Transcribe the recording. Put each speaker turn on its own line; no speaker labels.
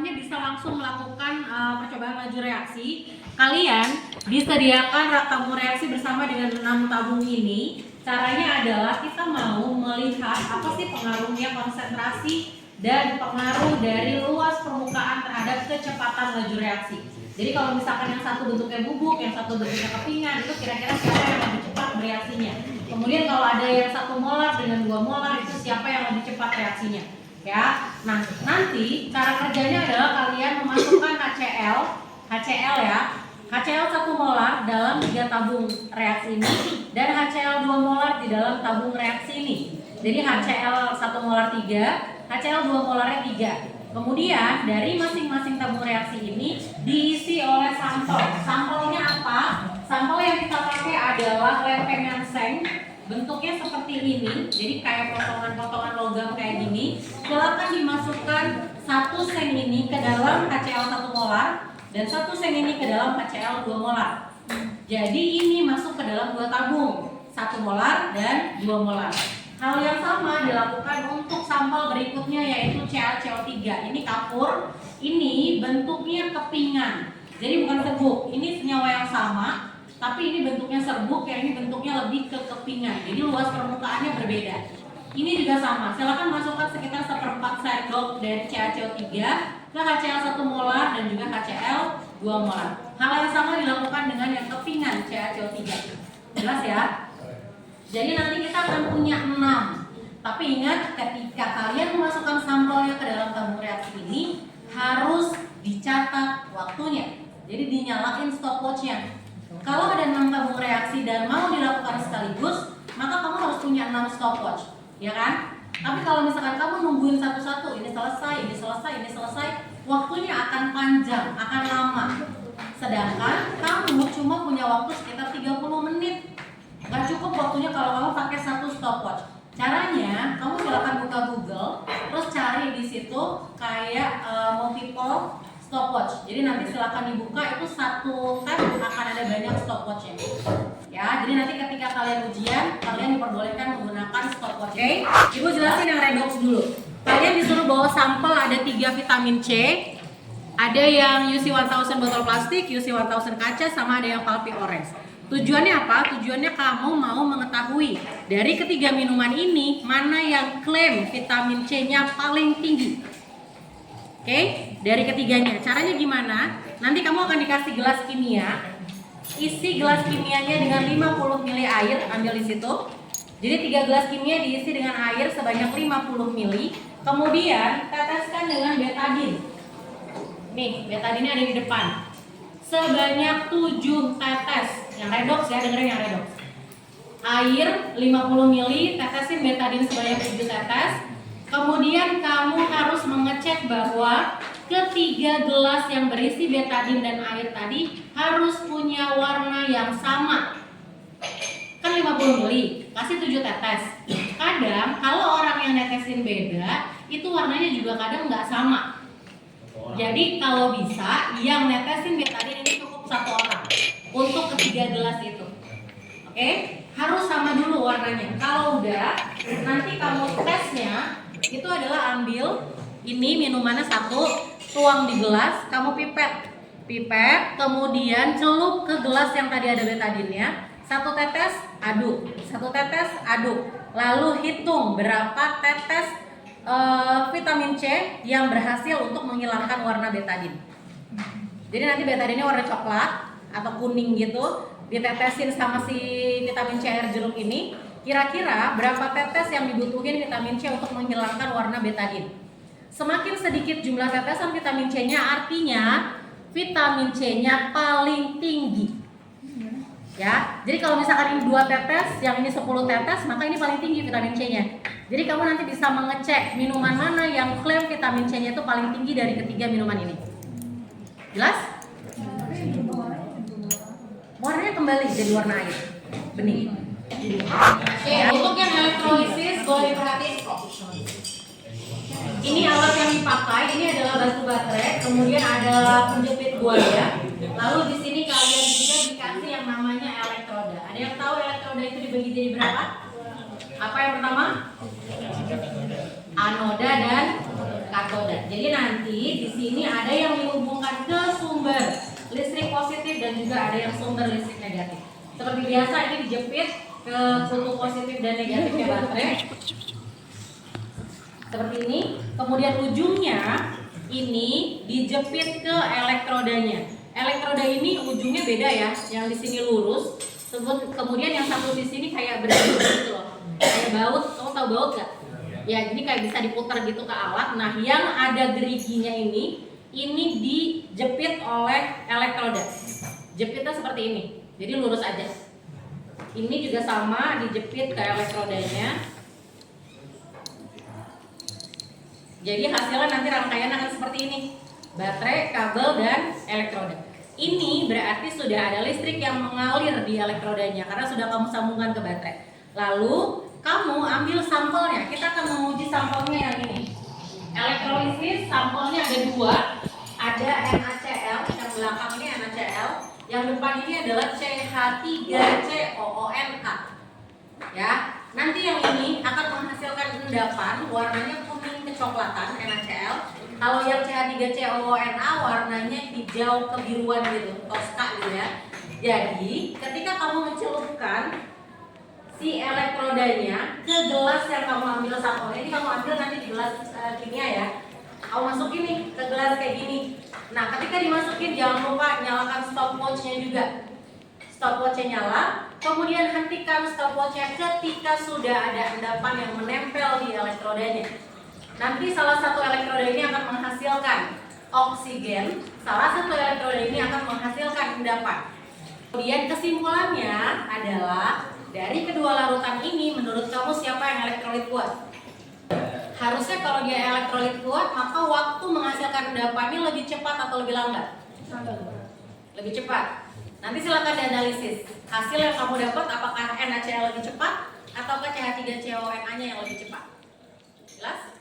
selanjutnya bisa langsung melakukan percobaan laju reaksi. Kalian disediakan rak tabung reaksi bersama dengan 6 tabung ini. Caranya adalah kita mau melihat apa sih pengaruhnya konsentrasi dan pengaruh dari luas permukaan terhadap kecepatan laju reaksi. Jadi kalau misalkan yang satu bentuknya bubuk, yang satu bentuknya kepingan, itu kira-kira siapa yang lebih cepat bereaksinya. Kemudian kalau ada yang 1 molar dengan 2 molar, itu siapa yang lebih cepat reaksinya. Ya, nah nanti cara kerjanya adalah kalian memasukkan HCl ya, HCl 1 molar dalam 3 tabung reaksi ini dan HCl 2 molar di dalam tabung reaksi ini. Jadi HCl 1 molar 3, HCl 2 molarnya 3. Kemudian dari masing-masing tabung reaksi ini diisi oleh sampel. Sampelnya apa? Sampel yang kita pakai adalah lempengan seng. Bentuknya seperti ini, jadi kayak potongan-potongan logam kayak gini. Silakan dimasukkan 1 seng ini ke dalam HCl 1 molar dan 1 seng ini ke dalam HCl 2 molar. Jadi ini masuk ke dalam 2 tabung, 1 molar dan 2 molar. Hal yang sama dilakukan untuk sampel berikutnya yaitu CaCO3. Ini kapur, ini bentuknya kepingan. Jadi bukan serbuk, ini senyawa yang sama, tapi ini bentuknya serbuk, yang ini bentuknya lebih ke kepingan. Jadi luas permukaannya berbeda. Ini juga sama, silakan masukkan sekitar 1/4 sendok dari CaCO3 ke HCl 1 molar dan juga HCl 2 molar. Hal yang sama dilakukan dengan yang kepingan CaCO3. Jelas ya? Jadi nanti kita akan punya 6. Tapi ingat, ketika kalian memasukkan sampelnya ke dalam tabung reaksi ini harus dicatat waktunya. Jadi dinyalain stopwatchnya. Kalau ada 6 tabung reaksi dan mau dilakukan sekaligus, maka kamu harus punya 6 stopwatch, ya kan? Tapi kalau misalkan kamu nungguin satu-satu, ini selesai, ini selesai, ini selesai, waktunya akan panjang, akan lama. Sedangkan kamu cuma punya waktu sekitar 30 menit. Gak cukup waktunya kalau kamu pakai 1 stopwatch. Caranya, kamu silakan buka Google, terus cari di situ kayak multiple stopwatch. Jadi nanti silakan dibuka, itu 1 tab akan ada banyak stopwatchnya. Ya, jadi nanti ketika kalian ujian, kalian diperbolehkan menggunakan stopwatch. Oke, Ibu jelasin yang redox dulu. Kalian disuruh bawa sampel ada 3 vitamin C, ada yang UC1000 botol plastik, UC1000 kaca, sama ada yang pulpy orange. Tujuannya apa? Tujuannya kamu mau mengetahui dari ketiga minuman ini mana yang klaim vitamin C-nya paling tinggi. Oke, dari ketiganya. Caranya gimana? Nanti kamu akan dikasih gelas kimia. Isi gelas kimianya dengan 50 ml air, ambil di situ. Jadi 3 gelas kimia diisi dengan air sebanyak 50 ml. Kemudian teteskan dengan betadin. Nih, betadinnya ada di depan. Sebanyak 7 tetes. Yang redox ya, dengerin yang redox. Air 50 ml, tetesin betadin sebanyak 7 tetes. Kemudian kamu harus mengecek bahwa ketiga gelas yang berisi betadin dan air tadi harus punya warna yang sama. Kan 50 ml, kasih 7 tetes. Kadang kalau orang yang netesin beda, itu warnanya juga kadang nggak sama. Jadi kalau bisa yang netesin betadin ini cukup 1 orang untuk ketiga gelas itu. Oke, harus sama dulu warnanya. Kalau udah, nanti kamu tesnya itu adalah ambil ini minumannya 1, tuang di gelas, kamu pipet, kemudian celup ke gelas yang tadi ada betadinnya. 1 tetes, aduk, 1 tetes, aduk. Lalu hitung berapa tetes vitamin C yang berhasil untuk menghilangkan warna betadin. Jadi nanti betadinnya warna coklat atau kuning gitu, ditetesin sama si vitamin C air jeruk ini. Kira-kira berapa tetes yang dibutuhin vitamin C untuk menghilangkan warna betadin? Semakin sedikit jumlah tetesan vitamin C-nya, artinya vitamin C-nya paling tinggi. Ya, jadi kalau misalkan ini 2 tetes, yang ini 10 tetes, maka ini paling tinggi vitamin C-nya. Jadi kamu nanti bisa mengecek minuman mana yang klaim vitamin C-nya itu paling tinggi dari ketiga minuman ini. Jelas? Warnanya kembali jadi warna air bening. Oke, untuk yang elektrolisis boleh diperhatiin. Ini alat yang dipakai, ini adalah batu baterai, kemudian ada penjepit buaya. Lalu di sini kalian juga dikasih yang namanya elektroda. Ada yang tahu elektroda itu dibagi jadi berapa? Apa yang pertama? Anoda dan katoda. Jadi nanti di sini ada yang dihubungkan ke sumber listrik positif dan juga ada yang sumber listrik negatif. Seperti biasa ini dijepit ke kutu positif dan negatifnya baterai. Seperti ini. Kemudian ujungnya ini dijepit ke elektrodanya. Elektroda ini ujungnya beda ya. Yang di sini lurus, kemudian yang satu di sini kayak berbaut gitu loh. Kayak baut, kamu tahu baut gak? Ya, jadi kayak bisa diputar gitu ke alat. Nah, yang ada geriginya ini dijepit oleh elektroda. Jepitnya seperti ini. Jadi lurus aja. Ini juga sama, dijepit ke elektrodanya. Jadi hasilnya nanti rangkaian akan seperti ini. Baterai, kabel, dan elektroda. Ini berarti sudah ada listrik yang mengalir di elektrodanya karena sudah kamu sambungkan ke baterai. Lalu kamu ambil sampelnya. Kita akan menguji sampelnya yang ini. Elektrolisis sampelnya ada dua. Ada NaCl, yang belakang ini NaCl. Yang depan ini adalah CH3COONA. Ya, nanti yang ini akan menghasilkan endapan warnanya kuning kecoklatan NaCl. Kalau yang CH3COONA warnanya hijau kebiruan gitu, toska gitu ya. Jadi ketika kamu mencelupkan si elektrodanya ke gelas yang kamu ambil sampelnya, ini kamu ambil nanti di gelas kimia ya. Kamu masukin nih ke gelas kayak gini. Nah, ketika dimasukin jangan lupa nyalakan stopwatchnya juga. Stopwatchnya nyala, kemudian hentikan stopwatchnya ketika sudah ada endapan yang menempel di elektrodanya. Nanti salah satu elektroda ini akan menghasilkan oksigen, salah satu elektroda ini akan menghasilkan endapan. Kemudian kesimpulannya adalah dari kedua larutan ini menurut kamu siapa yang elektrolit kuat? Harusnya kalau dia elektrolit kuat maka waktu menghasilkan endapannya lebih cepat atau lebih lambat? Lebih cepat. Nanti silakan dianalisis. Hasil yang kamu dapat apakah NaCl lebih cepat ataukah CH3CONA-nya yang lebih cepat? Jelas?